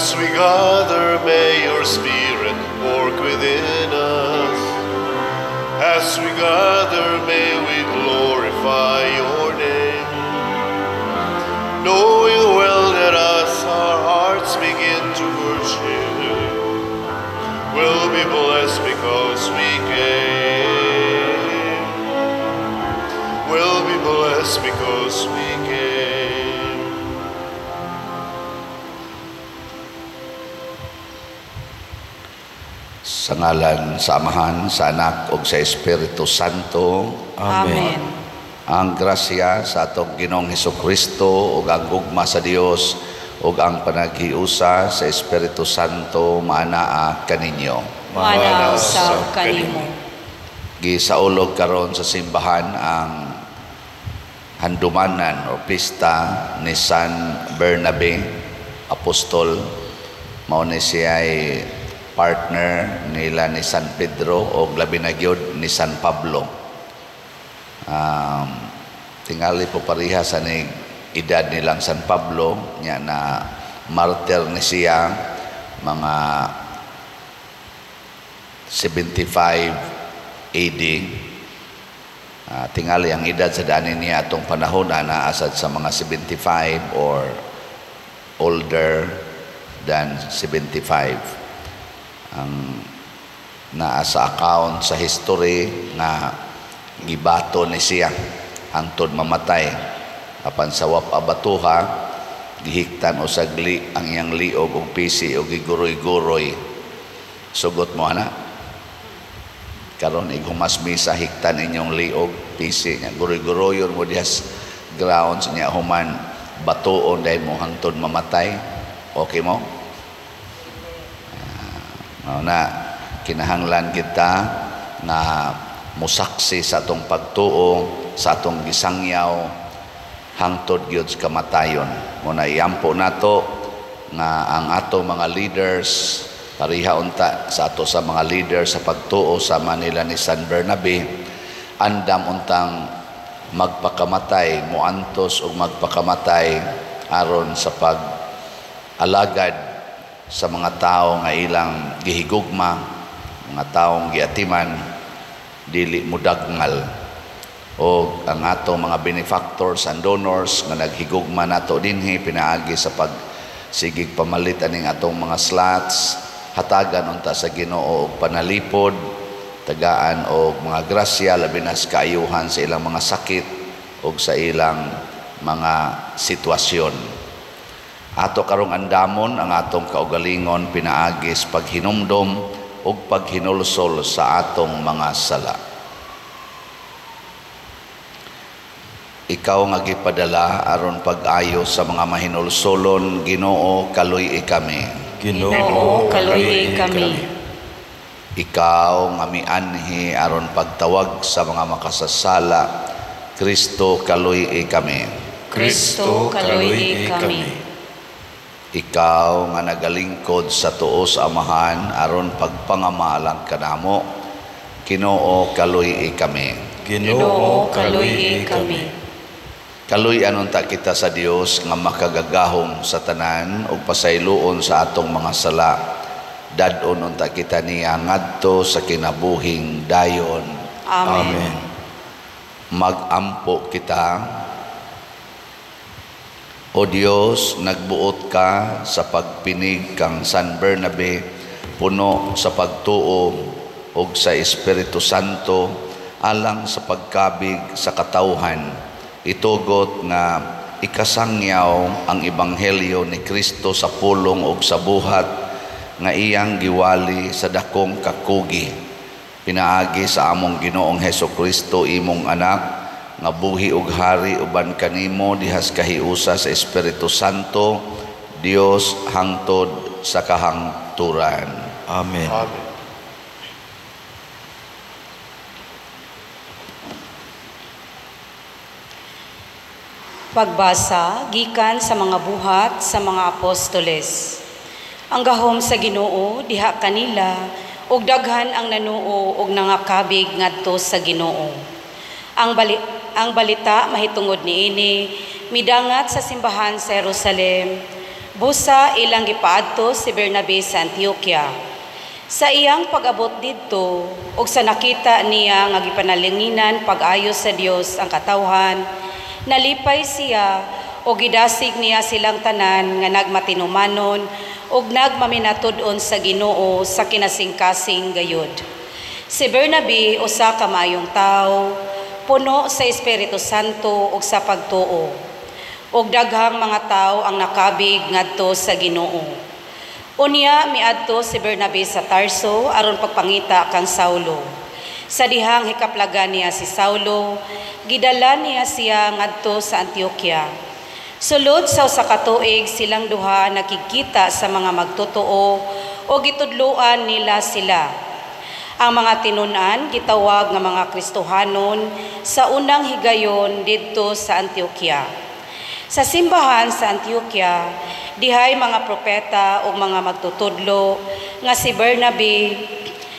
As we gather, may your Spirit work within us. As we gather, may we glorify your name. Knowing well that as our hearts begin to worship, we'll be blessed because we came. We'll be blessed because we came. Sa ngalan sa Amahan, sa Anak, ug sa Espiritu Santo. Amen. Ang grasya sa atong Ginoong Hesukristo ug ang gugma sa Dios ug ang panaghiusa sa Espiritu Santo maanaa kaninyo. Manaw sa kanimo. Gisaulog karon sa simbahan ang handumanan o pista ni San Bernabe Apostol. Mao ni siya ay partner nila ni San Pedro o labi na gyud ni San Pablo. Tingali po pareha sa ni edad nilang San Pablo nya na martyr ni siya mga 75 AD. Tingali ang edad sa daanin niya atong panahon na asad sa mga 75 or older than 75. Ang naa sa account sa history nga gibato ni siya hangtod mamatay apan sa abatuha gihiktan o sagli ang iyang liog og pisi o giguroy-guroy. Sugot mo ana karon igumas misa hiktan inyong liog pisi nya guroy-guroyon mo dihas grounds niya human batuon dahil mo hangtod mamatay. Okay mo? Na kinahanglan kita na musaksi sa atong pagtuo sa atong gisangyaw hangtod gyud sa kamatayon. Muna iampo nato nga ang atong mga leaders pareha unta sa ato sa mga leaders sa pagtuo sa Manila ni San Bernabe andam untang magpakamatay muantos ug magpakamatay aron sa pag-alagad sa mga tao nga ilang gihigugma, mga taong giatiman, dili mudagngal. O ang ato mga benefactors and donors nga naghigugma nato dinhi pinaagi sa pagsigig pamalit aning atong mga slots, hatagan unta sa Ginoo og panalipod, tagaan og mga grasya labi na sa kaayuhan sa ilang mga sakit og sa ilang mga sitwasyon. Ato karong andamon ang atong kaugalingon pinaagis paghinumdom ug paghinulsol sa atong mga sala. Ikaw nga gipadala aron pag-ayo sa mga mahinulsolon, Ginoo kaluy kami. Ginoo kaluy kami. Ikaw nga mianhi aron pagtawag sa mga makasasala, Kristo kaluy kami. Kristo kaluy kami. Ikaw nga nagalingkod sa tuo sa Amahan aron pagpangamalang kanamo, Ginoo kaluy kami. Ginoo kaluy kami. Kaluy-anon ta kita sa Dios nga makagagahom sa tanan ug pasayloon sa atong mga sala. Dad-on unta kita niya ngadto sa kinabuhing dayon. Amen. Magampo kita. O Dios, nagbuot ka sa pagpinig kang San Bernabe, puno sa pagtuo ug sa Espiritu Santo, alang sa pagkabig sa katawhan, itugot nga ikasangyaw ang Ebanghelyo ni Kristo sa pulong ug sa buhat nga iyang giwali sa dakong kakugi. Pinaagi sa among Ginoong Hesukristo imong anak, nga buhi ug hari uban kanimo dihas kahiusa sa Espiritu Santo, Dios hangtod sa kahangturan. Amen. Amen. Pagbasa gikan sa mga buhat sa mga apostoles. Ang gahom sa Ginoo diha kanila ug daghan ang nanuo ug nangakabig ngadto sa Ginoo. Ang balita mahitungod niini midangat sa simbahan sa Jerusalem. Busa ilang gipaadto si Bernabe sa Antioquia. Sa iyang pag-abot didto ug sa nakita niya nga gipanalinginan pag-ayo sa Dios ang katawhan, nalipay siya o gidasig niya silang tanan nga nagmatinumanon ug nagmaminatud-on sa Ginoo sa kinasingkasing gayud. Si Bernabe usa ka maayong tawo, puno sa Espiritu Santo ug sa pagtuo. Ug daghang mga tawo ang nakabig ngadto sa Ginoo. Unya miadto si Bernabe sa Tarso aron pagpangita kang Saulo. Sa dihang hikaplagan niya si Saulo, gidala niya siya ngadto sa Antioquia. Sulod sa usa ka tuig silang duha nakikita sa mga magtotoo o gitudloan nila sila. Ang mga tinun-an gitawag nga mga Kristohanon sa unang higayon didto sa Antioquia. Sa simbahan sa Antioquia, dihay mga propeta o mga magtutudlo nga si Bernabe,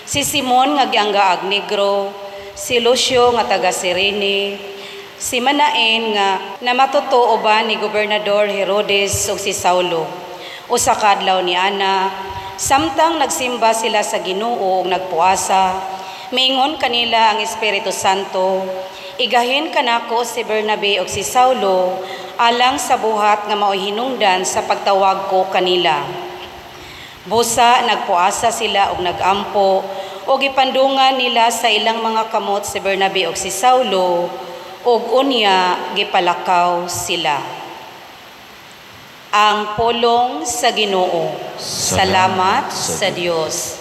si Simon nga gianggaag Negro, si Lucio nga taga Cirene, si Manaen nga namatutuo ba ni Gobernador Herodes ug si Saulo. Usa ka adlaw ni ana, samtang nagsimba sila sa Ginoo ug nagpuasa, miingon kanila ang Espiritu Santo, igahin kanako si Bernabe ug si Saulo alang sa buhat nga mao'y hinungdan sa pagtawag ko kanila. Busa nagpuasa sila ug nagampo ug ipandungan nila sa ilang mga kamot si Bernabe ug si Saulo ug unya gipalakaw sila. Ang pulong sa Ginoo. Salamat sa Dios.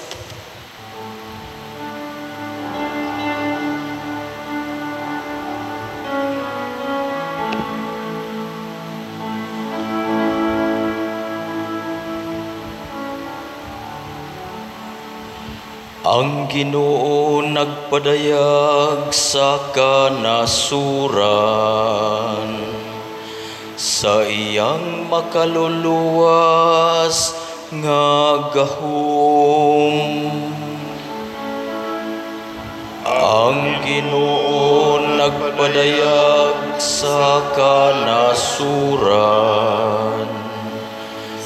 Ang Ginoo nagpadayag sa kanasuran, sa iyang makaluluwas nga gahom. Ang Ginoo nagpadayag sa kanasuran,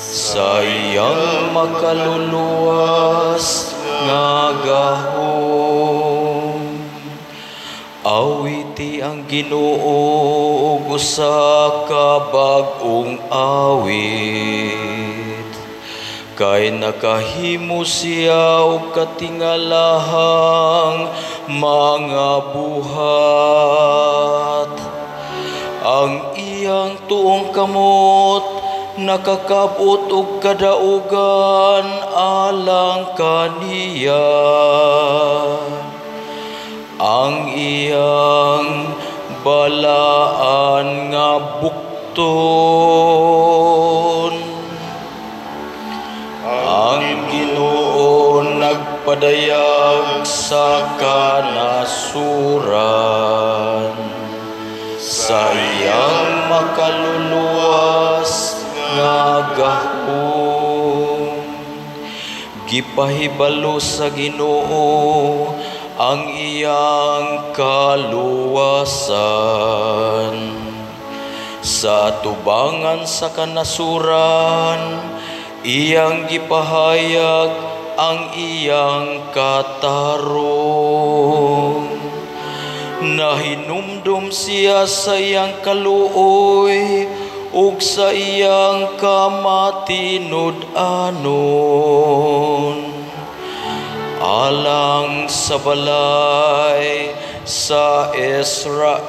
sa iyang makaluluwas nga gahom. Awiti ang Ginoo ug usa ka bag-ong awit, kay nakahimo siya og katingalahang mga buhat. Ang iyang tuong kamot nakakabot og kadaugan alang kaniya. Ang iyang balaan nga bukton. Ang Ginoo nagpadayag sa kanasuran, sa iyang makaluluwas nga gahom. Gipahibalo sa Ginoo ang iyang kaluwasan. Sa tubangan sa kanasuran, iyang gipahayag ang iyang katarong. Nahinumdum siya sa iyang kaluoy ug sa iyang kamatinud-anon, alang sa balay sa Israel.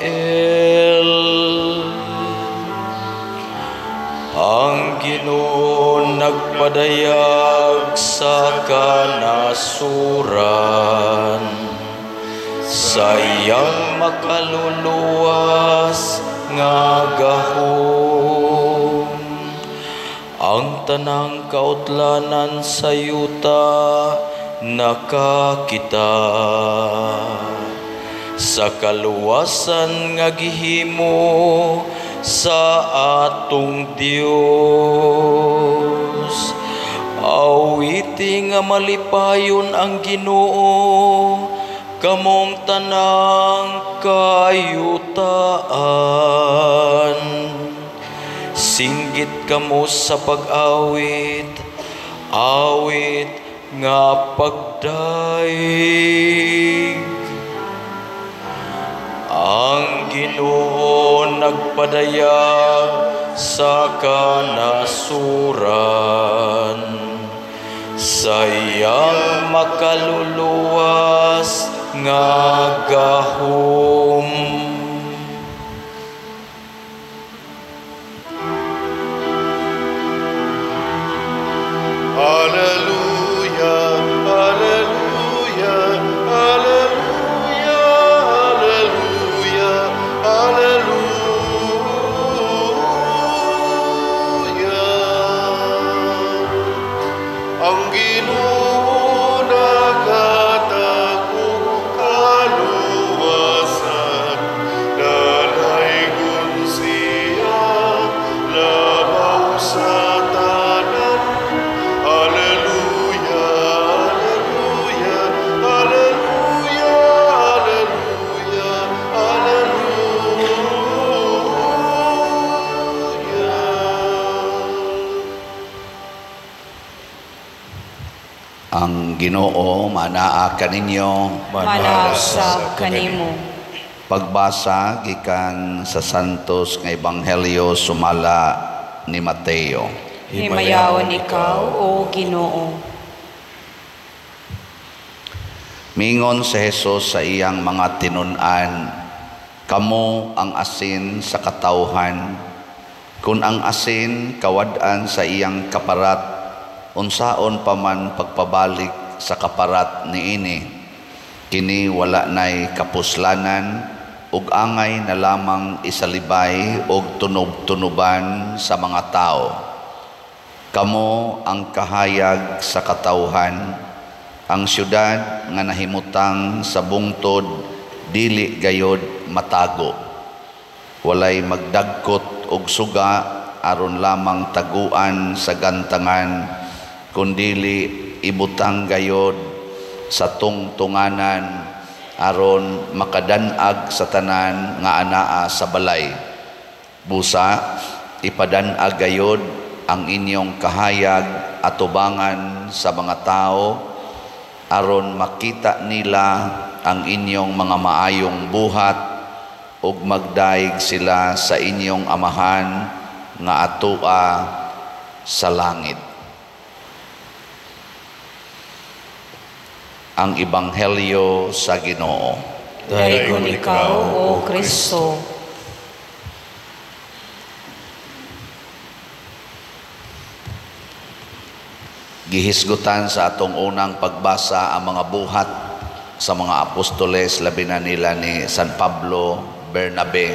Ang Ginoo nagpadayag sa kanasuran, sa iyang makaluluwas nga gahom. Ang tanang kautlanan sa yuta nakakita, sa kaluwasan nga gihimo sa atong Dios. Awiti nga malipayon ang Ginoo, kamong tanang kayutaan. Magsinggit kamo sa pag-awit, awit nga pagdaig. Ang Ginoo nagpadayag sa kanasuran, sa iyang makaluluwas nga gahom. Hallelujah, hallelujah, hallelujah, hallelujah, hallelujah. Ang Ginoo naghatagong kaluwasan, nalaygon siya labaw sa tanan. Hallelujah, hallelujah, hallelujah, hallelujah, hallelujah. Ang Ginoo manaa kaninyo. Manasa kanimo. Pagbasa gikan sa Santos nga Ebanghelyo sumala ni Mateo. Himayawan ikaw, O Ginoo. Mingon si Jesus sa iyang mga tinun-an, kamo ang asin sa katawhan. Kung ang asin kawad-an sa iyang kaparat, unsaon pa man pagpabalik sa kaparat niini, kini wala nay kapuslanan, ug angay na lamang isalibay og tunob-tunuban sa mga tao. Kamo ang kahayag sa katawhan, ang syudad nga nahimutang sa bungtod dili gayod matago. Walay magdagkot og suga aron lamang taguan sa gantangan, kundili ibutang gayod sa tungtunganan aron makadanag sa tanan nga anaa sa balay. Busa ipadanag gayod ang inyong kahayag atubangan sa mga tao aron makita nila ang inyong mga maayong buhat ug magdaig sila sa inyong amahan nga atua sa langit. Ang Ebanghelyo sa Ginoo. Dayon ikaw, O Kristo. Gihisgutan sa atong unang pagbasa ang mga buhat sa mga apostoles, labi na nila ni San Pablo, Bernabe.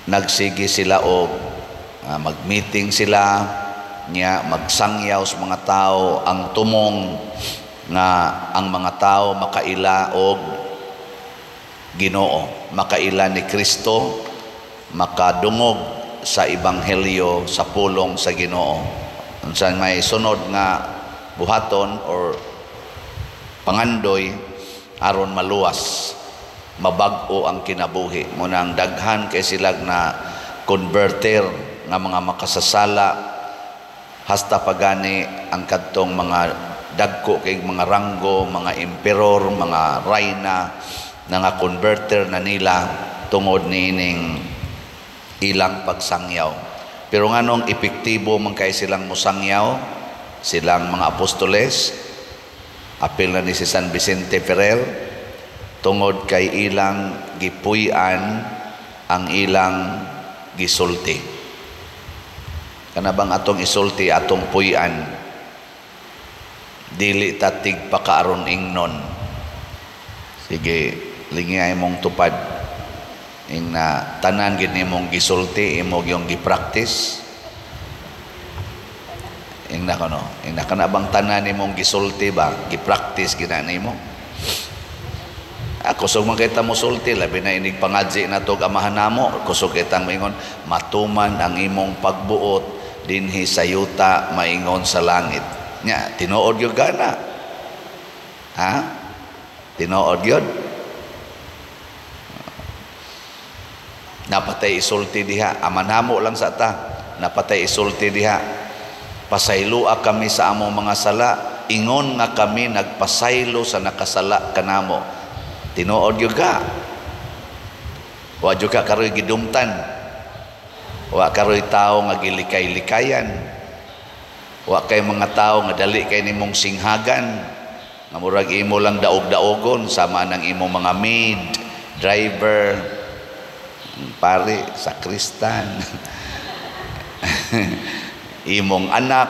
Nagsigi sila og mag-meeting sila, niya magsangyaw sa mga tao ang tumong nga ang mga tao makaila og Ginoo, makaila ni Kristo, makadungog sa Ebanghelyo sa pulong sa Ginoo. Unsan may sunod nga buhaton or pangandoy aron maluwas, mabag-o ang kinabuhi. Munang daghan kay sila na converter nga mga makasasala, hasta pagani ang kadtong mga dagko kay mga ranggo, mga emperor, mga rayna na nga converter na nila tungod niining ilang pagsangyaw. Pero nganong epektibo man kay silang musangyaw, silang mga apostoles, apil na ni si San Vicente Ferrer, tungod kay ilang gipuy-an ang ilang gisulti. Kana bang atong isulti, atong puy-an, dili tatig pakaaron ingnon. Sige, lingay mong tupad. Ing na tanan gid nimong gisulti, imong yung gipractice. Ing na kano, ing na kana bang tanan nimong gisulti ba, gipractice gina nimo. Kusog man kita mo sulti, labi na inig pangadji na tog amahan namo, kusog kitang maingon matuman ang imong pagbuot dinhi sa yuta maingon sa langit. Nya tinuod gyud gana. Ha? Tinuod gyud. Napatay isulti diha, amanamo lang sa ta. napatay isulti diha. Pasaylua kami sa among mga sala, ingon nga kami nagpasaylo sa nakasala kanamo. Tinuod gyud ka. Wa gyud ka karoy gidumtan. Wa karoy tao nga gilikay-likayan. Wa kay mga tao nga dali kay nimong singhagan. Nga murag imo lang daog-daogon sama ng imong mga maid, driver, pare, sakristan. Imong anak,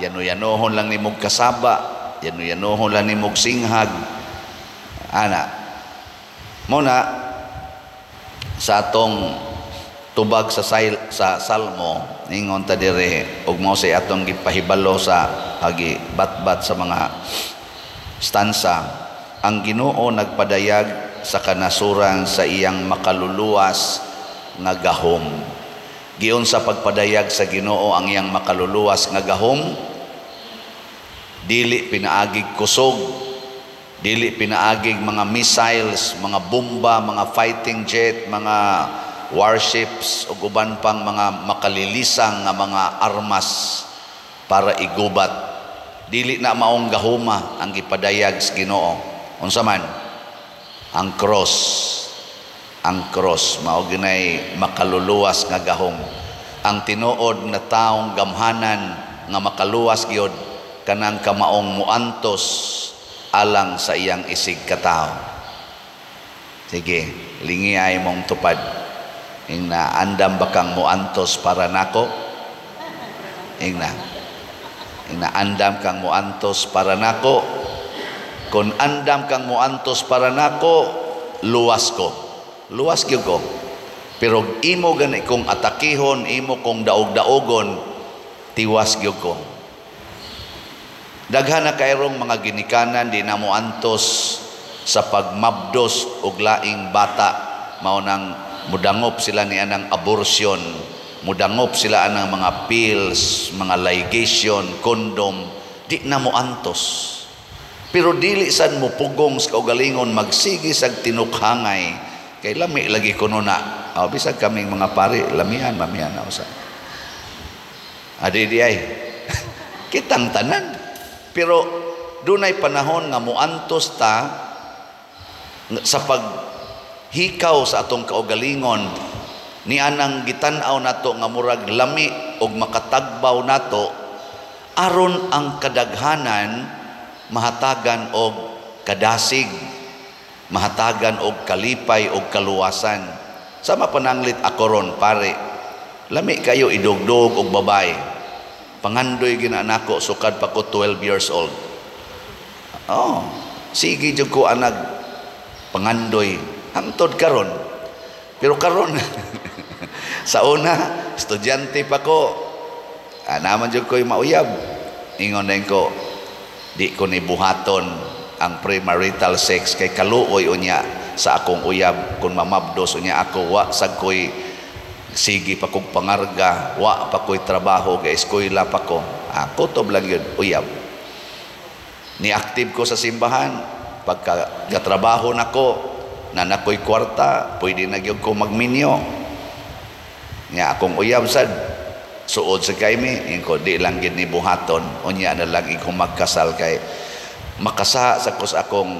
yano-yanohon lang nimog kasaba, yano-yanohon lang nimog singhag. Ana, muna sa atong tubag sa salmo, ningon ta dire, ug mao say atong gipahibalo sa hagi batbat sa mga stansa. Ang Ginoo nagpadayag sa kanasuran sa iyang makaluluwas nga gahom. Giyon sa pagpadayag sa Ginoo ang iyang makaluluwas nga gahom, dili pinaagig kusog, dili pinaagig mga missiles, mga bomba, mga fighting jet, mga warships ug uban pang mga makalilisang nga mga armas para igubat. Dili na maong gahuma ang gipadayag sa Ginoo. Unsa man? Ang cross. Ang cross mao ginay makaluluwas nga gahom. Ang tinuod na taong gamhanan nga makaluwas gyud kanang kamaong muantos alang sa iyang isig katao. Sige, lingi ay mong tupad. Ingna andam bakang muantos para nako? Ingna andam kang muantos para nako. Kung andam kang muantos para nako, luwas ko. Luwas gyud ko. Pero imo gani kung atakihon, imo kung daog-daogon, tiwas gyud ko. Daghan na kayrong mga ginikanan di na mo antos sa pagmabdos og laing bata. Mao nang mudangop sila ni anang abortion, mudangop sila anang mga pills, mga ligation, condom, di na mo antos. Pero dili sad mo pugong sa kaugalingon magsigi sag tinukhangay. Kay lami lagi kuno na. Bisag kaming mga pari, lamihan, mamihan na usa. Adi di ay. Kitang tanan. Pero dunay panahon nga muantos ta sa paghikaw sa atong kaugalingon ni anang gitan-aw nato nga murag lami og makatagbaw nato aron ang kadaghanan mahatagan og kadasig, mahatagan og kalipay og kaluwasan. Sama pananglit ako ron, pare. Lami kayo idugdog og babay. Pangandoy gina nako sukad pa ko 12 years old. Sige jud ko anag pangandoy hangtod karon. Pero karon sa una estudyante pa ko. Naman jud ko'y mauyab. Ingon din ko, di ko ni buhaton ang premarital sex kay kaluoy unya sa akong uyab kung mamabdos unya ako wa sad koy sige pa kong pangarga, wa pa koy trabaho ga eskwela pa ko. Kutob lang yun uyab. Ni active ko sa simbahan pagka gatrabaho nako na nakoy kwarta pwede na gyud ko magminyo nya akong uyab sad suod sa kaymi inko di lang gid ni buhaton unya na lang ikong magkasal kay makasa sa kus akong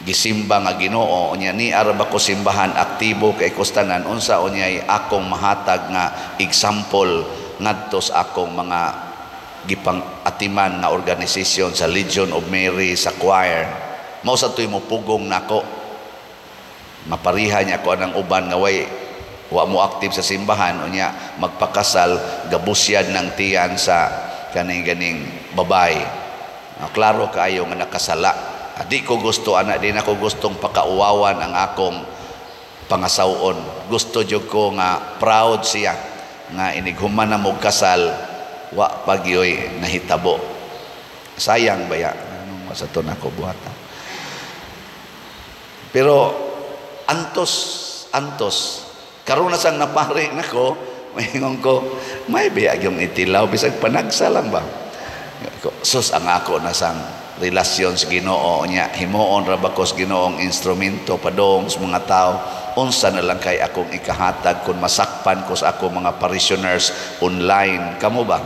gisimba nga Ginoo unya ni arab ako simbahan aktibo kay kustanan unsa unyay akong mahatag nga example ngadto sa akong mga gipang atiman nga organisasyon sa Legion of Mary sa choir. Mao sa tuy mo pugong nako mapariha niya ko anang uban nga way wa mo active sa simbahan unya magpakasal gabusyad ng tiyan sa kaning-ganing babay. Klaro kaayo nga nakasala. Di ko gusto anak din ako gustong pakauwawan ang akong pangasawon. Gusto jud ko nga proud siya nga inighuman na mo kasal wa pagyoy nahitabo. Sayang baya ano sa to nako buhatan. Pero antos karon na sang napari nako maingon ko may biya yung itilaw bisag panagsa lang ba sus ang ako na sang relasyon sa Ginoo nya himuon ra ba ko sa Ginoong instrumento padong sa mga tao unsa na lang kay akong ikahatag kung masakpan ko sa akong mga parishioners online. Kamo ba?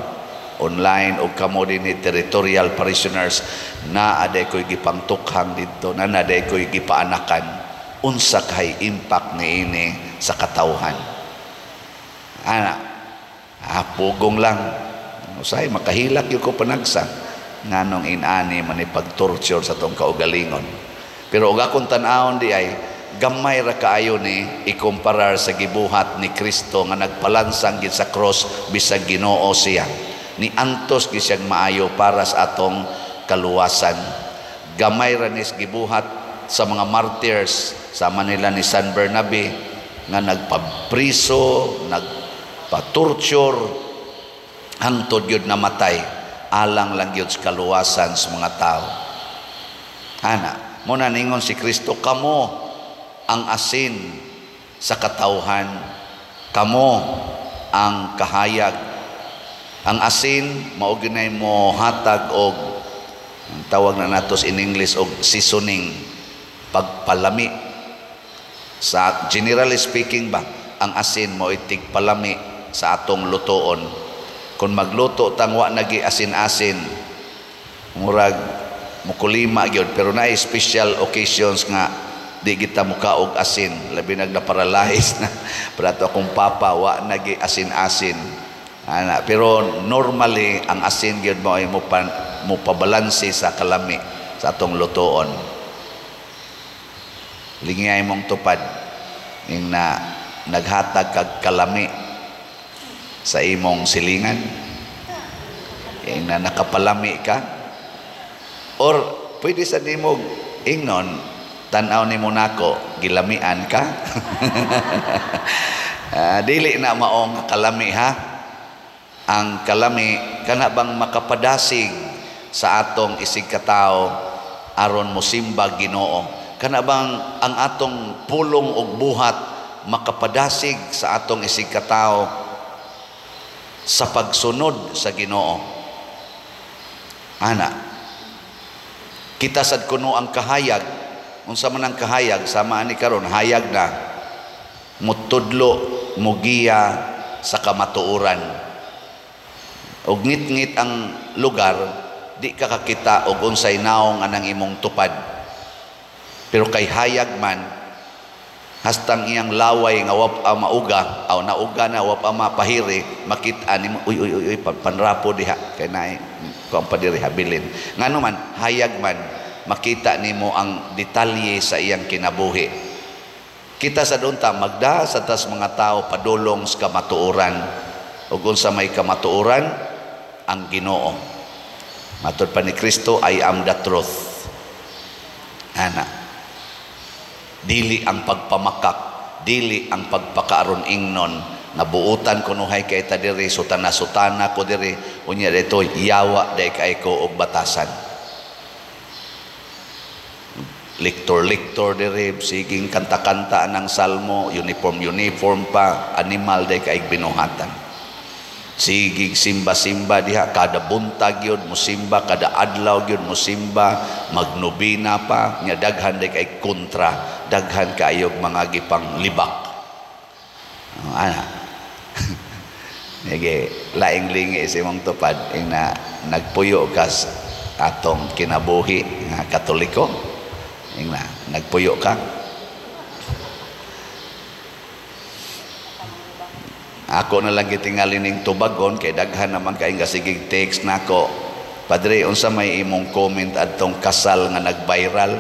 Online o kamo din ni territorial parishioners na aday ko'y gipangtukhang dito, na aday ko'y gipaanakan. Unsa kay impact niini sa katawhan? Pugong lang. Usay makahilak yung ko panagsa nganong inani man ipag-torture sa tong kaugalingon. Pero og akong tan-awon di ay gamay ra kaayo ni ikumparar sa gibuhat ni Kristo nga nagpalansang gid sa cross bisag Ginoo siya. Ni antos gid siyang maayo para sa atong kaluwasan. Gamay ra nis gibuhat sa mga martyrs sama nila ni San Bernabe nga nagpabriso, nagpa-torture hangtod yun namatay alang lang yun sa kaluwasan sa mga tao. Muna ningon si Kristo, kamo ang asin sa katawhan, kamo ang kahayag. Ang asin mao ginay mo hatag og tawag na natos in English og seasoning, pagpalami. Sa generally speaking ba, ang asin mo itig palami sa atong lutoon. Kung magluto tangwa nagi asin-asin, murag mukulima gyud, pero na special occasions nga di kita mukaog asin, labi nagna-paralyze na prato akong papa wa nagi asin-asin. Pero normally ang asin gyud mo ay mo pabalanse sa kalami sa atong lutoon. Lingay mong tupad ing na naghatag kag kalami sa imong silingan, ing na nakapalami ka, or pwede sa nimo ingnon tan-aw nimo nako gilamian ka. Dili na maong kalami ha. Ang kalami kana bang makapadasig sa atong isig katao aron mosimba Ginoo. Kana bang ang atong pulong ug buhat makapadasig sa atong isig katao sa pagsunod sa Ginoo. Kita sad kuno ang kahayag. Unsa man ang kahayag, sama ani karon hayag na mutudlo mugiya sa kamatuoran. Og ngit-ngit ang lugar, di ka kakita og unsay naong anang imong tupad. Pero kay hayag man, hastang iyang laway nga wap mauga, aw nauga na wap mapahiri, makita nimo uy panrapo diha kay naay ko ang padiri habilin. Ngano man hayag man, makita nimo ang detalye sa iyang kinabuhi. Kita sa dunta magda sa tas mga tao padulong sa kamatuoran. Ug unsa may kamatuoran, ang Ginoo. Matud pa ni Kristo, I am the truth. Dili ang pagpamakak, dili ang pagpakaaron ingnon, nabuutan kunuhay kay ta diri, sutana ko diri, unya dito yawa day kay ko og batasan. Liktor diri, siging kanta-kanta ng salmo, uniform pa, animal day kay binuhatan. Sigig simba diha, kada buntag yun musimba, kada adlaw yun musimba, magnubina pa, nya daghan day kay kontra, daghan kayog mga gipang libak. Nige laing-lingi sa imong tupad ing na nagpuyo kas atong kinabuhi nga Katoliko, ing na nagpuyo ka. Ako na lang gitingali ning tubagon kay daghan naman kay nga sigig text nako. Padre, unsa may imong comment adtong kasal nga nag-viral?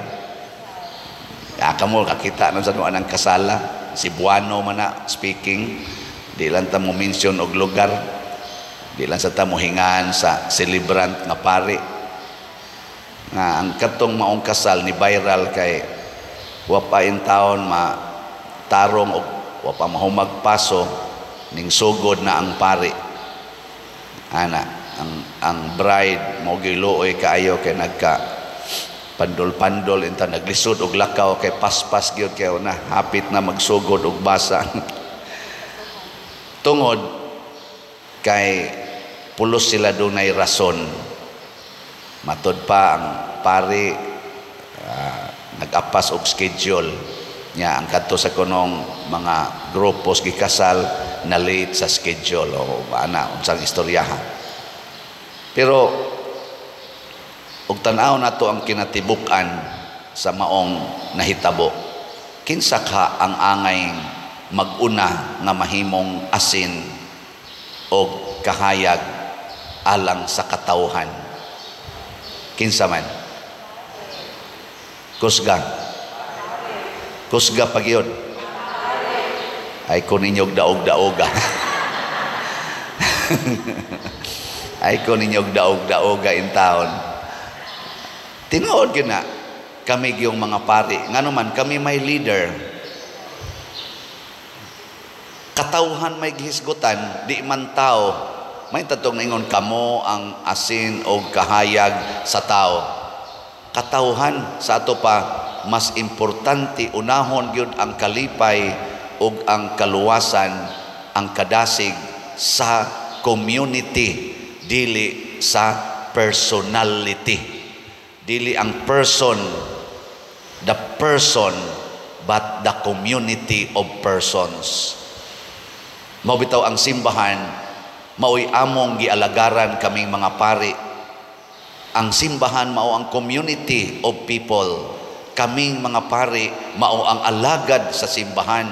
Kamo kakita na sa anang kasala, si Buano man na speaking, di lang ta mo mention og lugar, di lang sa ta mo hingaan sa celebrant nga pari. Nga ang katong maong kasal ni viral kay wa pa in taon tarong og wa pa mahumagpaso ning sugod na ang pari. Ang bride mo giluoy kaayo kay nagka pandol-pandol inta naglisod og lakaw kay paspas gyud kay na hapit na magsugod og basa. Tungod kay pulos sila dunay rason. Matod pa ang pari nag-apas og schedule. Nya ang kadto sa kunong mga grupos gikasal na late sa schedule o ana unsang istoryahan. Pero ug tan-aw nato ang kinatibuk-an sa maong nahitabo. Kinsa ka ang angay mag-una nga mahimong asin o kahayag alang sa katawhan? Kinsa man? Kusga pagyod. Ay ko ninyog daog-daoga. Ay ko ninyog daog-daoga in town. Tinuod gina kami yung mga pari. Nganuman kami may leader. Katawhan may gihisgutan, di man tao. May tatong ningon kamo ang asin o kahayag sa tao. Katawhan sa ato pa mas importante unahon gyud ang kalipay ug ang kaluwasan, ang kadasig sa community dili sa personality. Dili ang person, the person, but the community of persons. Mao bitaw ang simbahan, mao'y among gialagaran kaming mga pari. Ang simbahan mao ang community of people. Kaming mga pari mao ang alagad sa simbahan.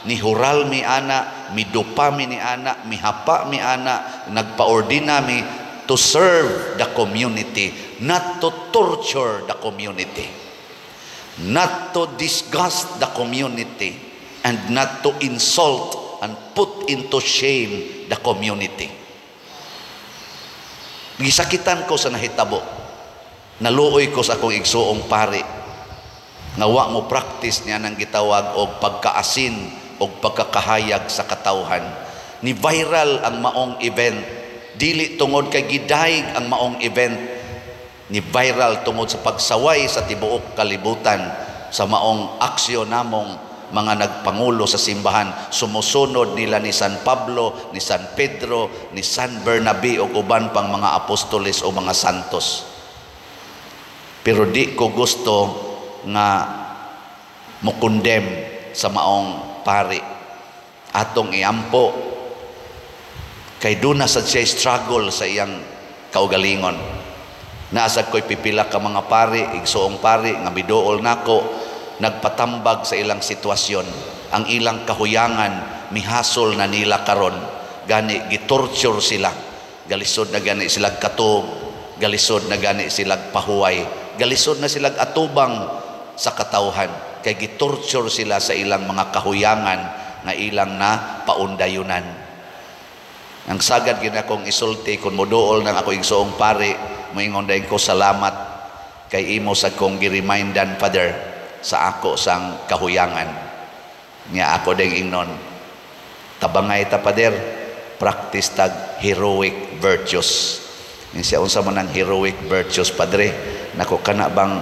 Ni hural mi ana, midupa mi ni ana, mihapa mi ana, nagpaordina mi to serve the community, not to torture the community, not to disgust the community, and not to insult and put into shame the community. Gisakitan ko sa nahitabo, naluoy ko sa akong igsuong pari, nga wa mo practice niya ng gitawag og pagkaasin og pagkakahayag sa katawhan. Ni viral ang maong event, dili tungod kay gidayeg ang maong event, ni viral tungod sa pagsaway sa tibuok kalibutan sa maong aksyon namong mga nagpangulo sa simbahan. Sumusunod nila ni San Pablo, ni San Pedro, ni San Bernabe ug uban pang mga apostoles o mga santos. Pero di ko gusto nga mukondem sa maong pari. Atong iampo kay duna sad siya struggle sa iyang kaugalingon. Naasag ko'y pipila ka mga pari, igsuong pari nga biduol nako, nagpatambag sa ilang sitwasyon. Ang ilang kahuyangan mihasol na nila karon, gani gitorture sila. Galisod na gani silag katog, galisod na gani silag pahuway, galisod na silag atubang sa katawhan, kay gitorture sila sa ilang mga kahuyangan nga ilang na paundayunan. Ang sagad gina kong isulti kung moduol ng ako igsuong pari, moingon dayon ko salamat kay imo sa kong gi-remindan, Father, sa ako sang kahuyangan. Nya ako ding ingnon, tabangay ta, Father, practice tag heroic virtues. Siya unsa man ang heroic virtues, Padre? Nako kana bang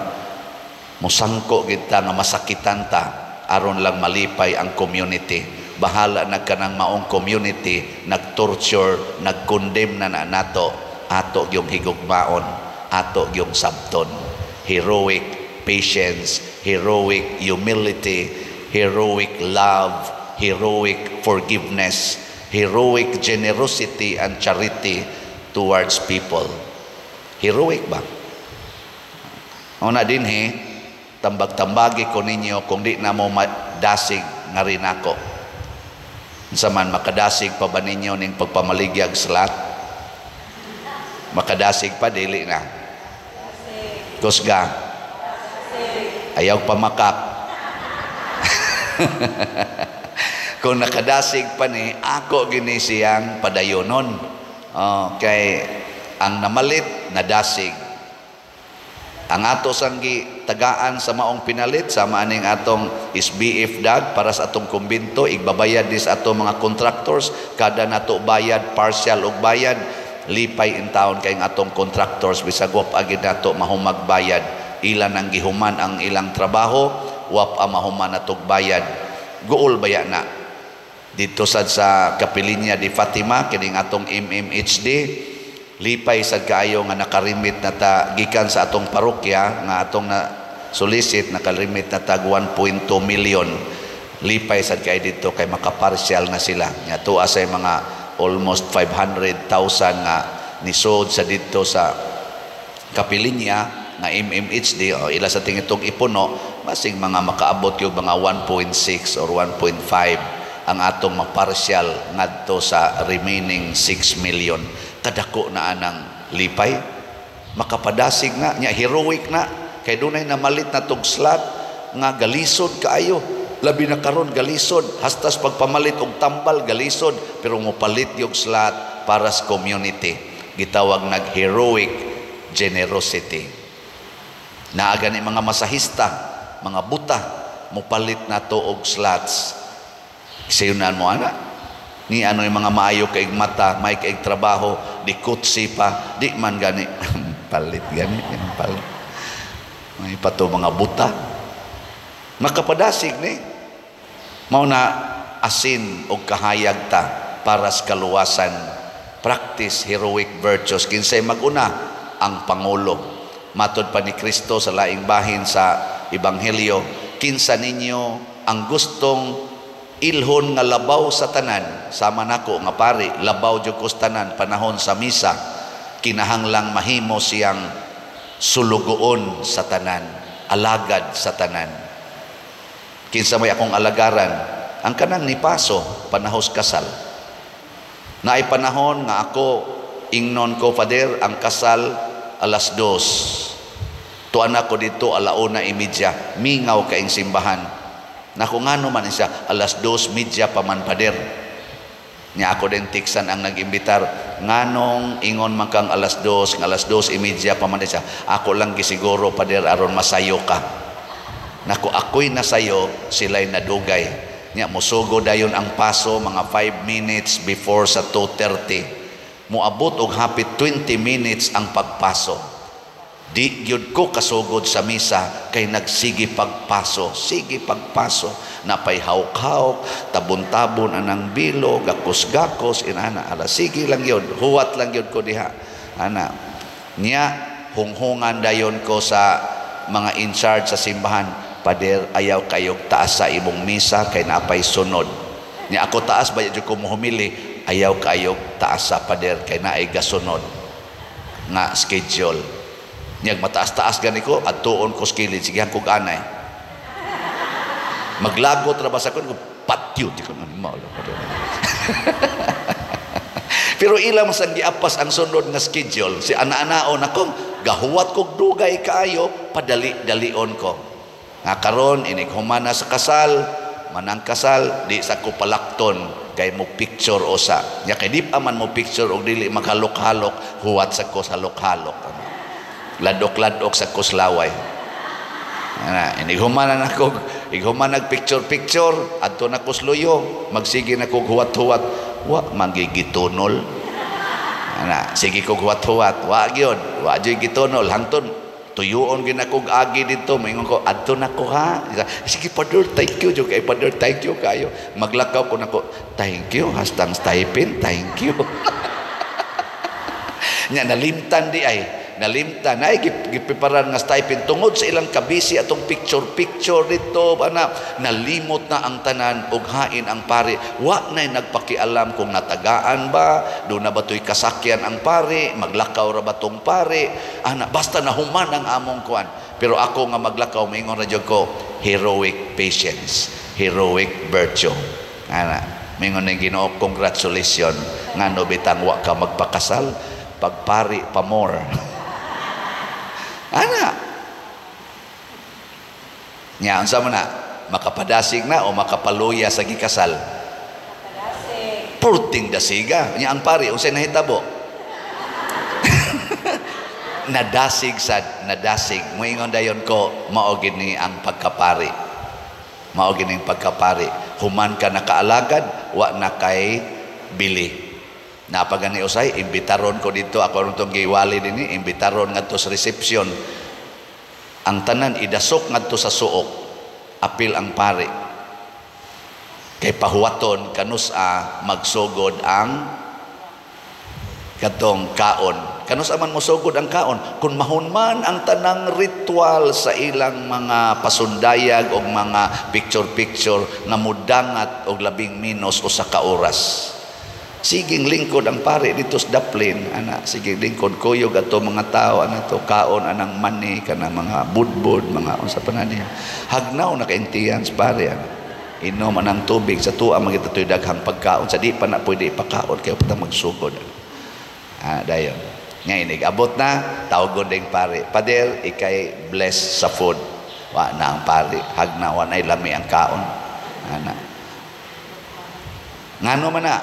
musangko kita nga masakitan ta aron lang malipay ang community. Bahala na kanang maong community, nag-torture, nag-condemn na nato, ato yung higugmaon, ato yung sabton. Heroic patience, heroic humility, heroic love, heroic forgiveness, heroic generosity and charity towards people. Heroic ba? Una din tambag-tambagi ko ninyo kung di na mo dasig nga rin ako. Sa man makadasig pa ba ninyo ning pagpamaligyag salat? Makadasig pa, dili na. Kusga, ayaw pamakak. Kung nakadasig pa ni, ako gini siyang padayonon. Kay ang namalit, nadasig. Ang ato sanggi tagaan sa maong pinalit, sama aning atong SBF dag para sa atong kumbinto, igbabayad dis atong mga contractors, kada nato bayad, partial og bayad, lipay in town kay atong contractors, bisag wap agid nato mahumag bayad. Ilan ang gihuman ang ilang trabaho, wap ang mahuman natog bayad. Guol baya na. Dito sad sa Kapilinya di Fatima, kining atong MMHD, lipay sad kaayo nga nakarimit na ta gikan sa atong parokya nga atong solicit nakalimit na tag 1.2 million. Lipay sad kay dito kay makaparsyal na sila. Nya tuwa sa mga almost 500,000 nga nisod sa dito sa Kapilinya na MMHD o ila sa tingitong ipuno masing mga makaabot yung mga 1.6 or 1.5 ang atong maparsyal ngadto sa remaining 6 million. Kadako na anang lipay, makapadasig na, nya heroic na, kay dunay namalit na tog slot nga galisod kaayo. Labi na karon galisod, hastas pagpamalit og tambal galisod, pero mopalit yung slot para sa community. Gitawag nag heroic generosity. Naaga ni mga masahista, mga buta, mopalit na to og slots. Sayunan mo ana, ni ano yung mga maayo kaig mata, may kaig trabaho, di kutsi pa, di man gani palit gani, palit. May pato mga buta. Makapadasig ni. Mao na asin og kahayag ta para sa kaluwasan. Practice heroic virtues. Kinsay maguna ang Pangulo. Matod pa ni Kristo sa laing bahin sa Ebanghelyo, kinsa ninyo ang gustong ilhon nga labaw sa tanan, sama nako nga pari, labaw jud ko sa tanan panahon sa misa, kinahanglang mahimo siyang sulugoon sa tanan, alagad sa tanan. Kinsa may akong alagaran, ang kanang ni Paso, panahos kasal. Naay panahon nga ako, ingnon ko, Pader, ang kasal alas 2. Tuan ako dito, 1:30, mingaw kaing simbahan. Naku ngano man siya, alas 2:30 pa man, Pader. Nya ako din tiksan ang nag-imbitar, nganong ingon man kang alas 2, ng alas 2:30 pa man siya. Ako lang gisiguro, Pader, aron masayo ka. Naku ako'y nasayo, sila'y nadugay. Nya musugo dayon ang paso mga 5 minutes before sa 2:30. Muabot og hapit 20 minutes ang pagpaso. Di gyud ko kasugod sa misa kay nagsigi pagpaso, sige pagpaso, napay hawk-hawk, tabon-tabon anang bilo, gakos-gakos, inana, ala sige lang yun, huwat lang yun ko diha. Ana, niya hunghungan dayon ko sa mga in charge sa simbahan, Pader, ayaw kayog taas sa imong misa kay napay sunod. Niya ako taas ba yun ko muhumili, ayaw kayog taas sa, Pader, kay naay gasunod nga schedule. Niyag mataas-taas gani ko at tuon ko skilid, sige kog anay. Maglagot ra ba sa kun, patyo di ko animal. Pero ilang sang giapas ang sunod nga schedule, si ana-anaon ako, gahuwat kog dugay kaayo, padali-dalion ko. Nga karon inig humana sa kasal, manang kasal, di sa ko palakton kay mo picture osa. Nya kay di pa man mo picture og dili maghalok-halok, huwat sa ko sa halok-halok. Ladok-ladok sa kuslaway. Ana, inighuman na ko, ighuman nag picture-picture, adto na kusluyo, magsige na kog huwat-huwat, wa magigitunol. Ana, sige kog huwat-huwat, wa gyud, wa joy gitunol, hangtod tuyoon gyud akog agi dito, moingon ko adto na ko ha. Sige Padre, thank you jud kay Padre, thank you kayo. Maglakaw ko nako, thank you, hastang stipend, thank you. Nya nalimtan di ay nalimtan ay gipiparan nga stipend tungod sa ilang kabisi atong picture dito bana, nalimot na ang tanan og hain ang pari, wa nay nagpakialam kung natagaan ba, do na batoy kasakyan ang pari, maglakaw ra ba tong pari, ana basta nahuman ang among kuan. Pero ako nga maglakaw, maingon ra jud ko, heroic patience, heroic virtue. Ana maingon ning Ginoo, congratulations ngano bitang wa ka magpakasal, pagpari pa more. Ana. Nya unsa man na, makapadasig na o makapaluya sa gikasal? Makapadasig. Purting dasiga. Nya ang pari unsay nahitabo? Nadasig sad, nadasig. Moingon dayon ko, mao gid ni ang pagkapari. Mao gid ning pagkapari. Human ka nakaalagad, wa na kay bili. Napagani usay, imbitaron ko dito, ako nung giwali din, imbitaron nga to sa reception. Ang tanan, idasok nga to sa suok, apil ang pari. Kay pahuwaton, kanusa, magsugod ang katong kaon. Kanus aman mosugod ang kaon kun mahunman ang tanang ritual sa ilang mga pasundayag o mga picture-picture nga mudangat og labing minus o sa kauras. Siging lingkod ang pare dito sa daplin, ana, siging lingkod kuyog ato mga tao, ana to kaon anang mani kanang mga budbud, mga unsa pa na niya. Hagnaw na kaintiyan sa pare, ana. Inom anang tubig sa tuwa magita toy daghang pagkaon sa di pa na pwede ipakaon kay pata magsugod. Dayon. Ngayon abot na tawgon ding pare. Pader ikay bless sa food. Wa na ang pare, hagnaw ay lami ang kaon. Ana. Ngano man na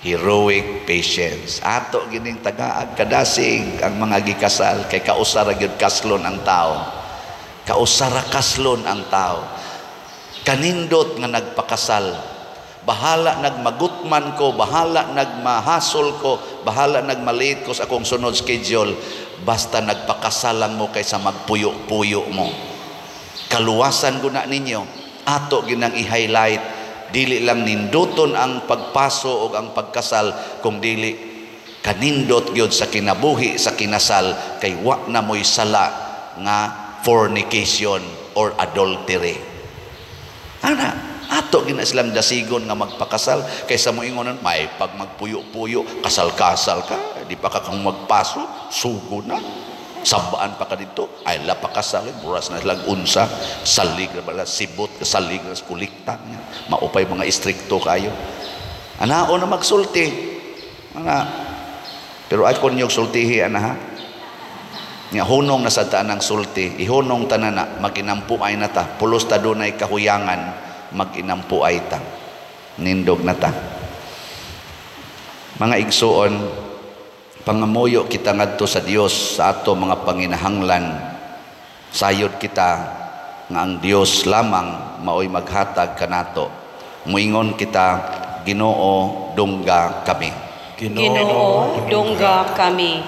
heroic patience. Ato gining tagaag kadasig ang mga gikasal kay kausara gyud kaslon ang tao. Kausara kaslon ang tao. Kanindot nga nagpakasal. Bahala nagmagutman ko, bahala nagmahasol ko, bahala nagmaliit ko sa akong sunod schedule, basta nagpakasalan mo kaysa magpuyo-puyo mo. Kaluwasan guna ninyo. Ato ginang i-highlight. Dili lang ninduton ang pagpaso o ang pagkasal, kung dili kanindot gyud sa kinabuhi sa kinasal kay wa na mo'y sala nga fornication or adultery. Ana, ato gina silang dasigon nga magpakasal kaysa mo ingonan may pag magpuyo-puyo kasal-kasal ka, di pa ka kang magpaso, sugo na. Sabaan pa ka dito, ay lapakasal, buras na silang unsa, salig na bala, sibot, salig na kulikta niya. Maupay mga istrikto kayo. Anao na magsulti. Ana. Pero ay kon yung sultihi, ana ha? Nga hunong na sa taan ng sulti, ihunong tanana, maginampu ay na ta, pulos ta dunay kahuyangan, maginampu ay ta. Nindog na ta. Mga igsuon, pangamuyo kita ngadto sa Dios sa ato mga panginahanglan. Sayod kita nga ang Dios lamang maoy maghatag kanato. Muingon kita, Ginoo dungga kami. Ginoo dungga kami.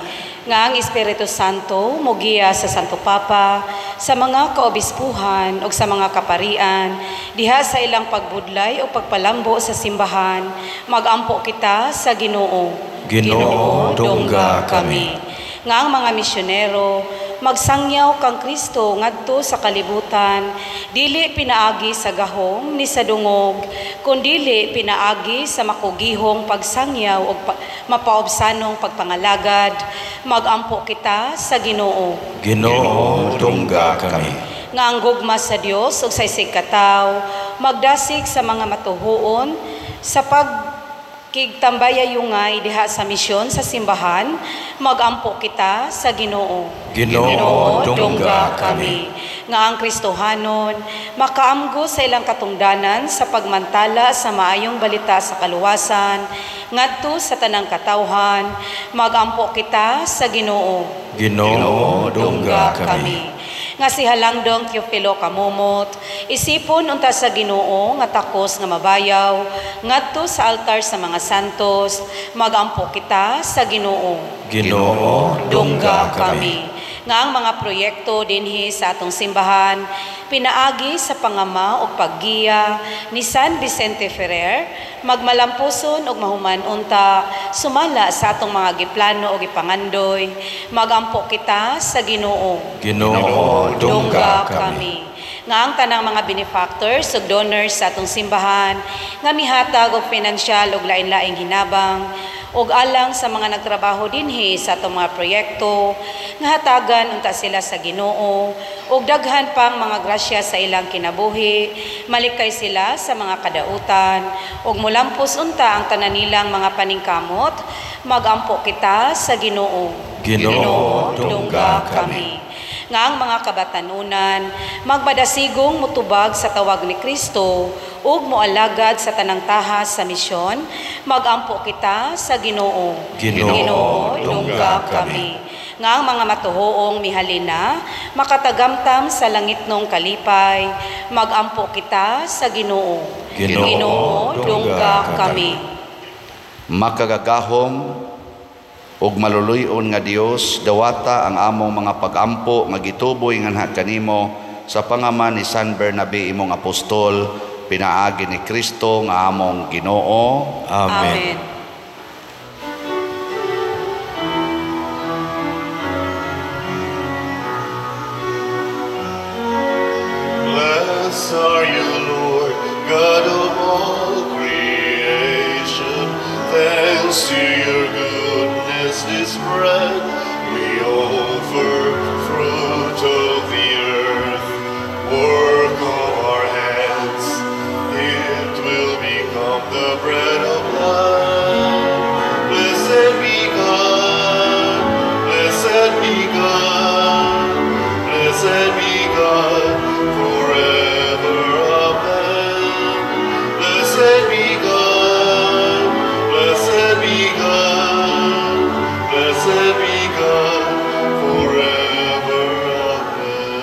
Nga ang Espiritu Santo mogiya sa Santo Papa, sa mga kaobispuhan o sa mga kaparian, diha sa ilang pagbudlay o pagpalambo sa simbahan, magampo kita sa Ginoo. Ginoo dungga kami. Nga ang mga misyonero magsangyaw kang Kristo ngadto sa kalibutan, dili pinaagi sa gahom ni sa dungog, kundili pinaagi sa makugihong pagsangyaw o mapaobsanong pagpangalagad, magampo kita sa Ginoo. Ginoo dungga kami. Nga ang gugma sa Dios ug sa isig kataw, magdasig sa mga matuhuon sa kigtambayayungay diha sa misyon sa simbahan, magampo kita sa Ginoo. Ginoo dungga kami. Nga ang Kristohanon makaamgo sa ilang katungdanan sa pagmantala sa maayong balita sa kaluwasan ngadto sa tanang katawhan, magampo kita sa Ginoo. Ginoo dungga kami. Nga si Halangdong Teofilo Kamumot, isipon unta sa Ginoo nga takos nga mabayaw ngadto sa altar sa mga santos, magampo kita sa Ginoo. Ginoo dungga kami. Nga ang mga proyekto dinhi sa atong simbahan pinaagi sa pangama o paggiya ni San Vicente Ferrer, magmalampuson og mahuman unta sumala sa atong mga giplano o gipangandoy, magampo kita sa Ginoo. Ginoo dungga kami. Nga ang tanang mga benefactors ug donors sa atong simbahan nga mihatag og pinansyal ug lain-laing hinabang ug alang sa mga nagtrabaho dinhi sa atong mga proyekto nga hatagan unta sila sa Ginoo ug daghan pang mga grasya sa ilang kinabuhi, malikay sila sa mga kadautan ug mulampos unta ang tanan nilang mga paningkamot, magampo kita sa Ginoo. Ginoo dungga kami. Nga ang mga kabatanunan magmadasigong mutubag sa tawag ni Kristo ug moalagad sa tanang tahas sa misyon, magampo kita sa Ginoo. Ginoo dungga kami. Nga ang mga matuhoong mihalina makatagamtam sa langitnong kalipay, magampo kita sa Ginoo. Ginoo dungga kami. Makagagahom ug maluluyon nga Dios, dawata ang among mga pagampo nga gituboy nganha kanimo sa pangaman ni San Bernabe imong apostol, pinaagi ni Kristo nga among Ginoo. Amen. are you, Lord, God of all creation. Thanks to your goodness, this bread we offer, fruit of the earth, work of our hands. It will become the bread of life. Blessed be God, blessed be God, blessed be God forever. Amen. Blessed be God, blessed be God, blessed be God forever. Amen.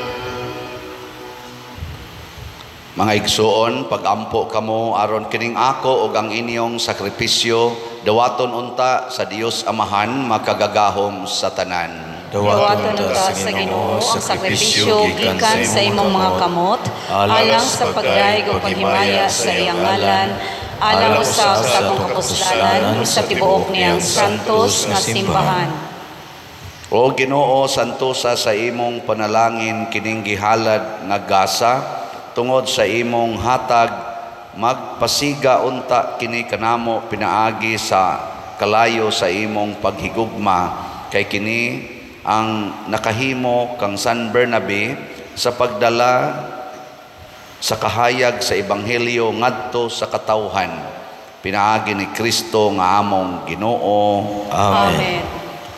Mga igsuon, pagampo kamo aron kining ako ug ang inyong sakripisyo dawaton unta sa Dios Amahan makagagahom sa tanan. Dawaton unta sa Ginoo ang sakripisyo gikan sa imong mga kamot, alang sa pagdahig o paghimaya sa iyang ngalan, alang usab sa akong kapuslanan, sa tibuok niyang santos nga simbahan. O Ginoo, santosa sa imong panalangin kining gihalad nga gasa tungod sa imong hatag, magpasiga unta kini kanamo pinaagi sa kalayo sa imong paghigugma, kay kini ang nakahimo kang San Bernabe sa pagdala sa kahayag sa ebanghelyo ngadto sa katawhan. Pinaagi ni Kristo nga among Ginoo. Amen.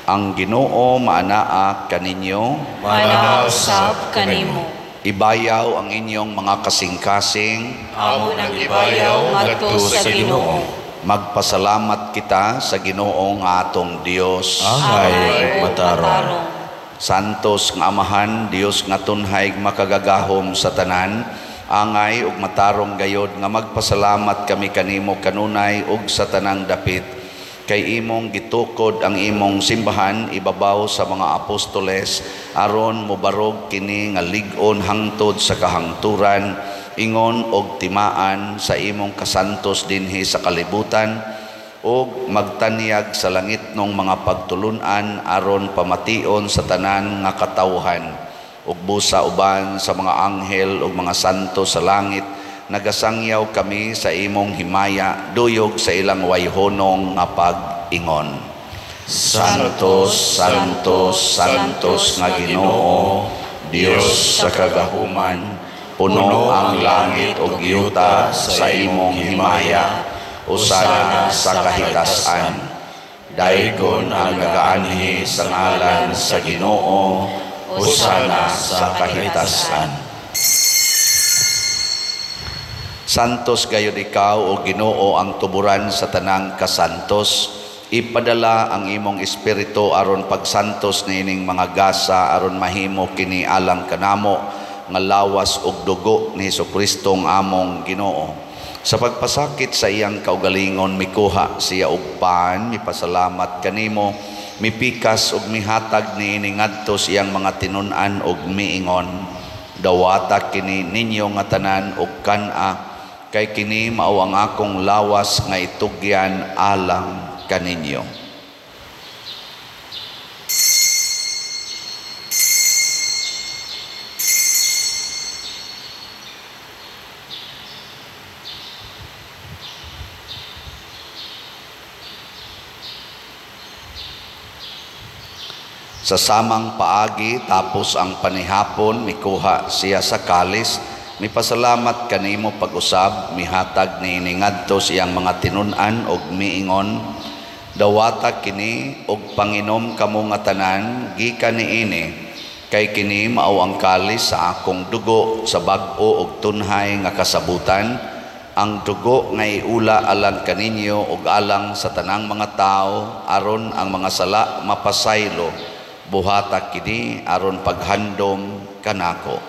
Ang Ginoo maanaa kaninyo, Maanaa usab kanimo. ibayaw ang inyong mga kasing-kasing, Amo nang ibayaw ngadto sa Ginoo. magpasalamat kita sa Ginoo nga atong Dios. Angay ug matarong. Santos nga Amahan, Dios nga tunhay makagagahom sa tanan, angay ug matarong gayod nga magpasalamat kami kanimo kanunay ug sa tanang dapit, kay imong gitukod ang imong simbahan ibabaw sa mga apostoles aron mobarog kini nga lig-on hangtod sa kahangturan, ingon og timaan sa imong kasantos dinhi sa kalibutan, ug magtanyag sa langit nung mga pagtulunan aron pamation sa tanan nga katawhan, ug busa uban sa mga anghel ug mga santo sa langit. Nagasangyaw kami sa imong himaya, duyog sa ilang wayhonong nga pag-ingon. Santos, Santos, Santos nga Ginoo, Dios sa kagahuman, puno ang langit ug yuta sa imong himaya, usana sa kahitasan. Daygon ang nagaanhi sa ngalan sa Ginoo, usana sa kahitasan. Santos gayud ikaw o Ginoo ang tuburan sa tanang kasantos. Ipadala ang imong espiritu aron pagsantos niining mga gasa aron mahimo kini alang kanamo nga lawas ug dugo ni Jesucristo ang among Ginoo. Sa pagpasakit sa iyang kaugalingon mikuha siya og paan, mipasalamat kanimo, mipikas ug mihatag niini ngadto siyang mga tinun-an ug miingon. Dawata kini ninyo nga tanan ug kana, kay kini mao ang akong lawas nga itugyan alang kaninyo. Sa samang paagi tapos ang panihapon mikuha siya sa kalis, mipasalamat kanimo pag-usab, mihatag niini ngadto siyang mga tinun-an og miingon. Dawata kini og panginom kamo nga tanan gikan niini, kay kini mao ang kalis sa akong dugo sa bag-o og tunhay nga kasabutan, ang dugo nga iula alang kaninyo ug alang sa tanang mga tao aron ang mga sala mapasaylo. Buhata kini aron paghandom kanako.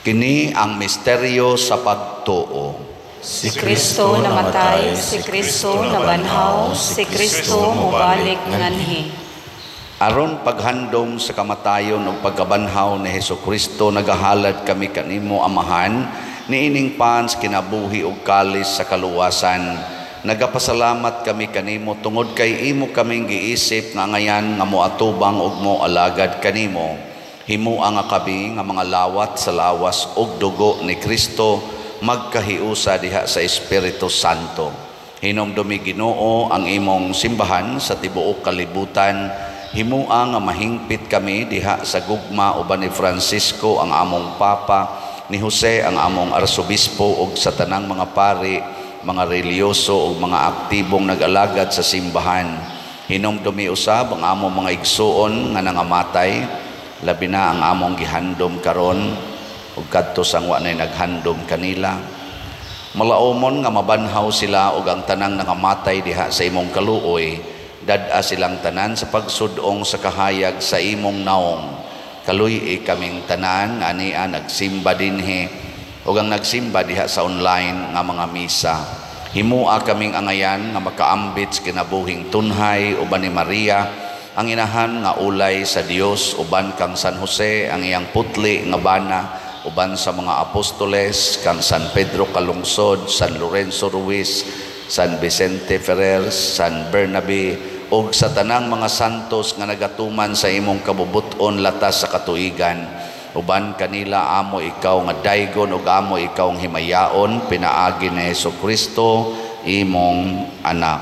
Kini ang misteryo sa pagtuo. Si Kristo namatay, si Kristo nabanhaw, si Kristo mubalik nganhi. Aron paghandom sa kamatayon ug pagkabanhaw ni Hesukristo, nagahalad kami kanimo, Amahan, niining pans kinabuhi ug kalis sa kaluwasan. Nagapasalamat kami kanimo tungod kay imo kaming giisip nga ngayan nga moatubang ug moalagad kanimo. Himuang nga kami nga mga lawat sa lawas ug dugo ni Kristo magkahiusa diha sa Espiritu Santo. Hinumdumi Ginoo ang imong simbahan sa tibuok kalibutan. Himuang nga mahingpit kami diha sa gugma uban ni Francisco ang among Papa, ni Jose ang among Arsobispo ug sa tanang mga pari, mga reliyoso ug mga aktibong nag-alagad sa simbahan. Hinumdumi usab ang among mga igsuon nga nangamatay, labi na ang among gihandom karon ug kadto sang wa nay naghandom kanila. Malaumon nga mabanhaw sila ug ang tanang nangamatay diha sa imong kaluoy, dad-a silang tanan sa pagsudong sa kahayag sa imong naong. Kaluy kaming tanan ania nagsimba dinhi ug ang nagsimba diha sa online nga mga misa. Himua kaming angayan nga makaambit sa kinabuhing tunhay uban ni Maria, ang inahan nga ulay sa Dios, uban kang San Jose ang iyang putli nga bana, uban sa mga apostoles kang San Pedro Calungsod, San Lorenzo Ruiz, San Vicente Ferrer, San Bernabe ug sa tanang mga santos nga nagatuman sa imong kabubuton latas sa katuigan. Uban kanila amo ikaw nga daygon ug amo ikaw ang himayaon, pinaagi ni Hesukristo imong anak.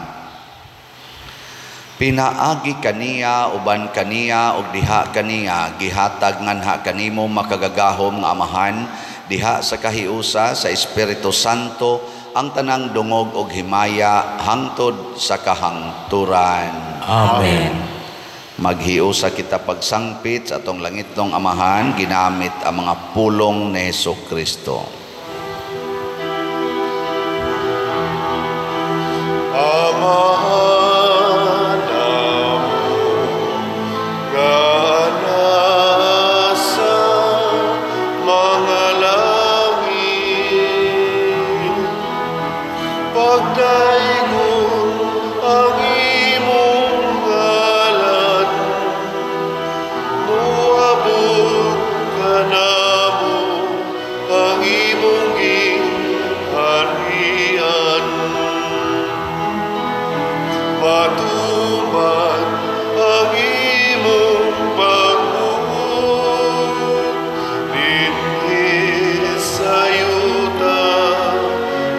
Pinaagi kaniya uban kaniya ug diha kaniya gihatag nganha kanimo makagagahom nga Amahan, diha sa kahiusa sa Espiritu Santo ang tanang dungog ug himaya hangtod sa kahangturan. Amen. Maghiusa kita pagsangpit sa atong langitong Amahan ginamit ang mga pulong ni Hesukristo. Amahan ganasa mga langit, pagdaingon ang imong ngalan, muabot ka namo ang imong gingharian. Matuman ang imong pagbuot dinhi sa yuta,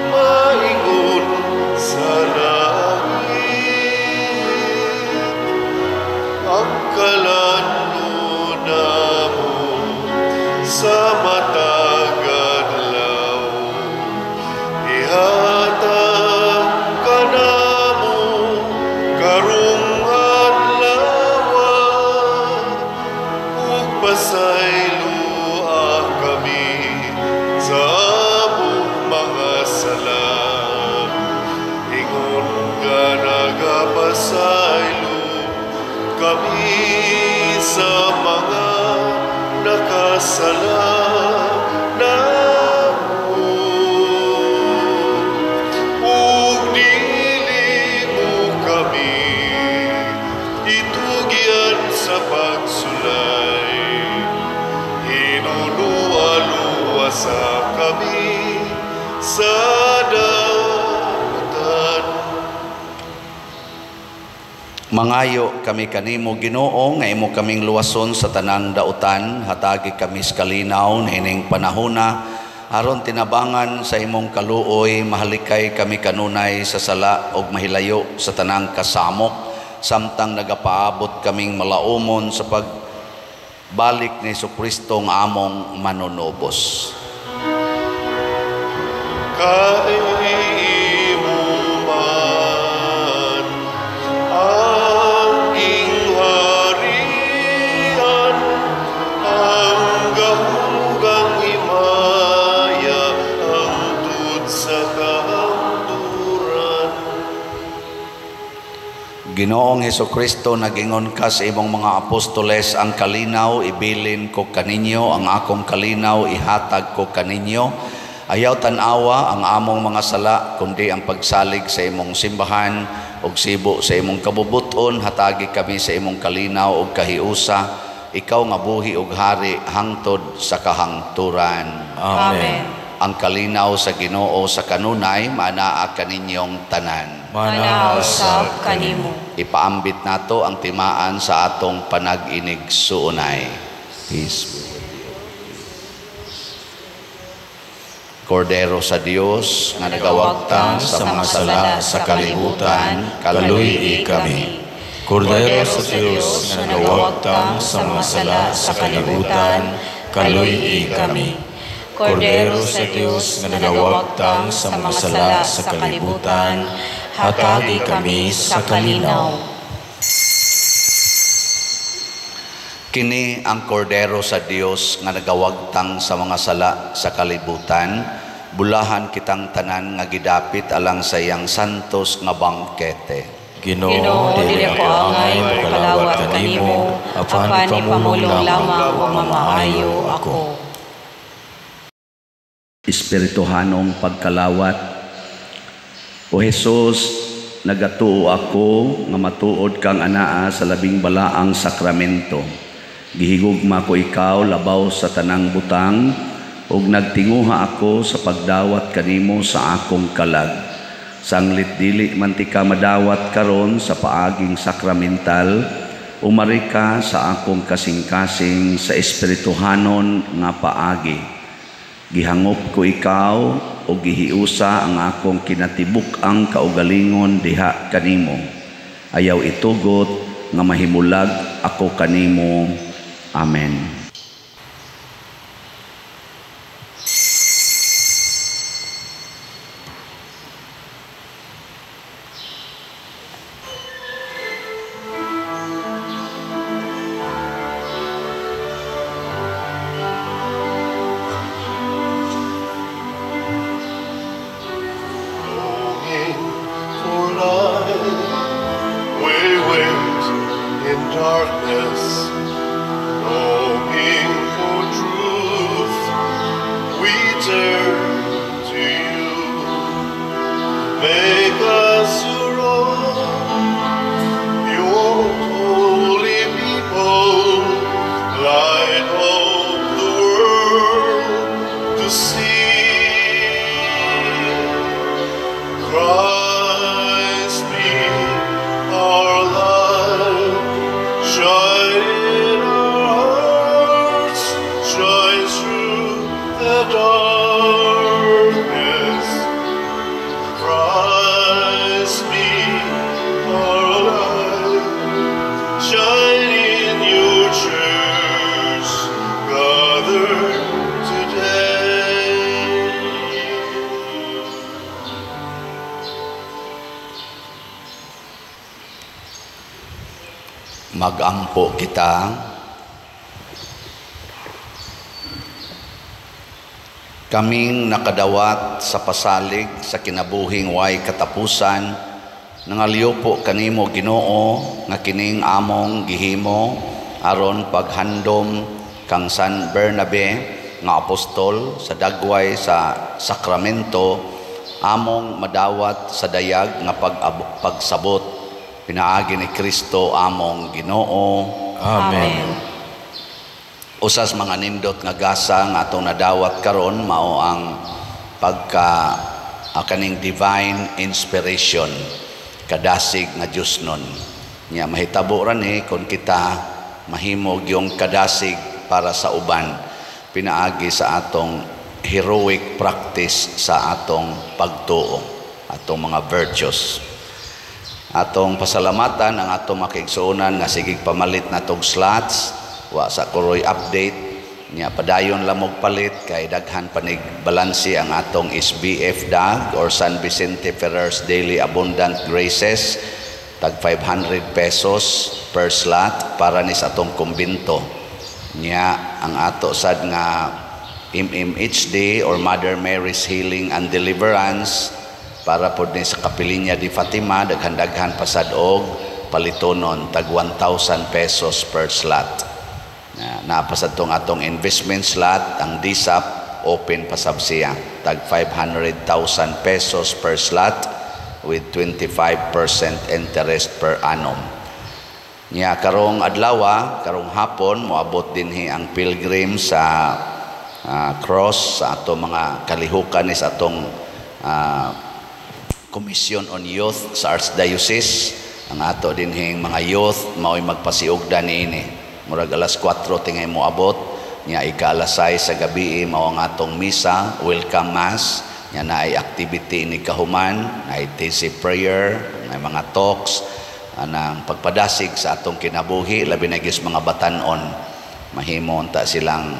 maingon sa langit. Ang kalanlo namo sa matag adlaw, ihatag ka namo karong adlaw, ug pasayloa kami sa among mga sala. Ingon ka nagapasaylo kami sa mga nakasala namo, ug dili mo kami itugyan sa pagsulay. Hinuluwa-luwasa kami sa damutan. Mangayo kami kanimo Ginoo nga imo kaming luwason sa tanang dautan, hatagi kami sa kalinaw nining panahona aron tinabangan sa imong kaluoy, mahalikay kami kanunay sa sala ug mahilayo sa tanang kasamok, samtang nagapaabot kaming malaumon sa pagbalik ni Hesukristo nga among manunubos. Kaimo man ang gingharian, ang gahunggang himaya hangtod sa kahangturan. Ginoong Hesukristo, nagingon ka sa imong mga apostoles, ang kalinaw ibilin ko kaninyo, ang akong kalinaw ihatag ko kaninyo. Ayaw tanawa ang among mga sala, kundi ang pagsalig sa imong simbahan. ug sibo sa imong kabubuton, hatagi kami sa imong kalinaw ug kahiusa, ikaw nga buhi ug hari hangtod sa kahangturan. Amen. Ang kalinaw sa Ginoo sa kanunay manaa kaninyong tanan. Manahaw sab kanimo. Ipaambit nato ang timaan sa atong panag-inig suunay. Peace. Kordero sa Dios nga nagawagtang sa mga sala sa kalibutan, kaluy kami. Kordero sa Diyos nga nagawagtang sa mga sala sa kalibutan, kaluy kami. Kordero sa Diyos nga nagawagtang sa mga sala sa kalibutan, hatagi kami sa kalinaw. Kini ang kordero sa Dios nga nagawagtang sa mga sala sa kalibutan, bulahan kitang tanan nga gidapit alang sa iyang santos nga bangkete. Ginoo, dili ako angay makalawat kanimo, apan ipamulong lamang o mamaayo ako. Espirituhanong pagkalawat. O Jesus, nagatuo ako nga matuod kang anaa sa labing balaang sakramento. Gihigugma ko ikaw labaw sa tanang butang, ug nagtinguha ako sa pagdawat kanimo sa akong kalag. Sanglit dili man ti ka madawat karon sa paaging sakramental, umari ka sa akong kasing-kasing sa espirituhanon nga paagi. Gihangop ko ikaw o gihiusa ang akong kinatibuk-ang kaugalingon diha kanimo. Ayaw itugot nga mahimulag ako kanimo. Amen. Magampo kita. Kaming nakadawat sa pasalig sa kinabuhing way katapusan, nangaliyo po kanimo Ginoo nga kining among gihimo aron paghandom kang San Bernabe nga apostol sa dagway sa sakramento, among madawat sa dayag nga pagsabot pinaagi ni Kristo among Ginoo. Amen. Usas mga nindot nga gasa nga atong nadawat karon mao ang kaning divine inspiration, kadasig nga Diosnon. Nya mahitabo ra ni kun kita mahimog yung kadasig para sa uban pinaagi sa atong heroic practice sa atong pagtuo, atong mga virtues. Atong pasalamatan ang atong makiigsuonan nga sigig pamalit natong slots, wa sa kuroy update nya padayon lamog palit kay daghan panig balansi ang atong SBF DAG or San Vicente Ferrer's Daily Abundant Graces, tag 500 pesos per slot para ni sa atong kumbinto. Nya ang ato sad nga MMHD or Mother Mary's Healing and Deliverance para pod ni sa Kapilinya di Fatima, daghan-daghan pasad og palitonon tag 1,000 pesos per slot. Napasad tong atong investment slot, ang DSAP open pasab siya tag 500,000 pesos per slot with 25% interest per annum. Nya karong adlaw, karong hapon moabot dinhi ang pilgrim sa cross sa ato mga kalihukan ni sa atong Commission on Youth sa Archdiocese. Ang ato dinhing mga youth mao'y magpasiugda niini. Murag alas 4 tingay moabot, nya ika-alas 6 sa gabi mao ang atong misa, welcome mass. Nya naay activity ni kahuman, naay TC prayer, may mga talks, anang pagpadasig sa atong kinabuhi, labi na gis mga batanon. Mahimo ta silang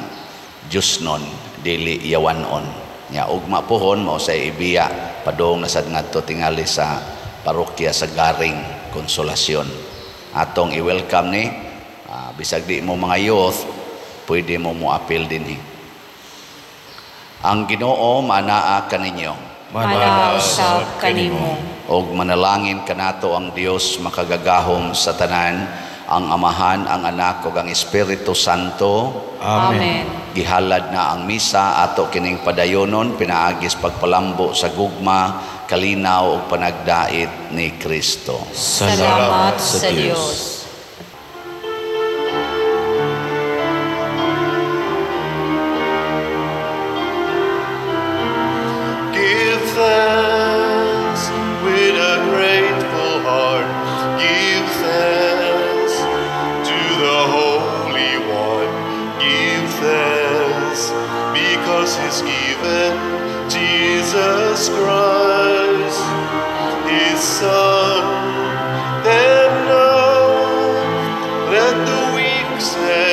Diyosnon, dili yawanon. Nya ugma pohon mao sa ibiya padong nasad ngadto tingali sa parokya sa Garing Konsolasyon. Atong i-welcome ni bisag di mo mga youth, pwede mo appeal dinhi. Ang Ginoo manaa kaninyo. Manausab kanimo. Og manalangin kanato ang Dios makagagahom sa tanan, ang Amahan, ang Anak ug ang Espiritu Santo. Amen. Gihalad na ang misa ato kining padayonon, pinaagis pagpalambo sa gugma, kalinaw ug panagdait ni Kristo. Salamat sa Dios. Give thanks with a grateful heart. Give thanks to the Holy One. Give thanks because He's given Jesus Christ, His Son. Then now let the weak say,